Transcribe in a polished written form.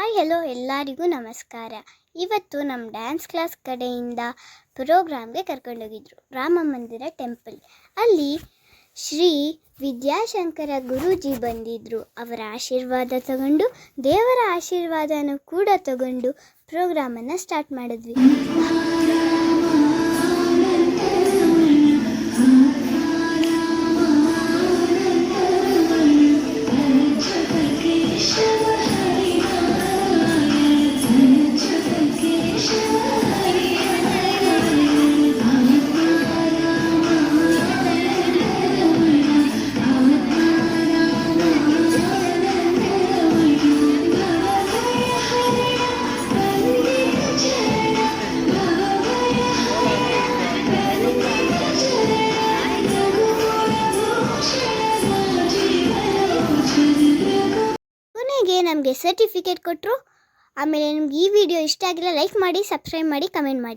Hi hello ಎಲ್ಲರಿಗೂ ನಮಸ್ಕಾರ. ಇವತ್ತು ನಮ್ಮ ಡ್ಯಾನ್ಸ್ ಕ್ಲಾಸ್ ಕಡೆಯಿಂದ ಪ್ರೋಗ್ರಾಮ್ಗೆ ಕರ್ಕೊಂಡೋಗಿದ್ರು ರಾಮ ಮಂದಿರ ಟೆಂಪಲ್. ಅಲ್ಲಿ ಶ್ರೀ ವಿದ್ಯಾಶಂಕರ ಗುರೂಜಿ ಬಂದಿದ್ದರು. ಅವರ ಆಶೀರ್ವಾದ ತಗೊಂಡು ದೇವರ ಆಶೀರ್ವಾದನೂ ಕೂಡ ತಗೊಂಡು ಪ್ರೋಗ್ರಾಮನ್ನು ಸ್ಟಾರ್ಟ್ ಮಾಡಿದ್ವಿ. ಕೊನೆಗೆ ನಮಗೆ ಸರ್ಟಿಫಿಕೇಟ್ ಕೊಟ್ಟರು. ಆಮೇಲೆ ನಿಮ್ಗೆ ಈ ವಿಡಿಯೋ ಇಷ್ಟ ಆಗಿಲ್ಲ ಲೈಕ್ ಮಾಡಿ, ಸಬ್ಸ್ಕ್ರೈಬ್ ಮಾಡಿ, ಕಮೆಂಟ್ ಮಾಡಿ.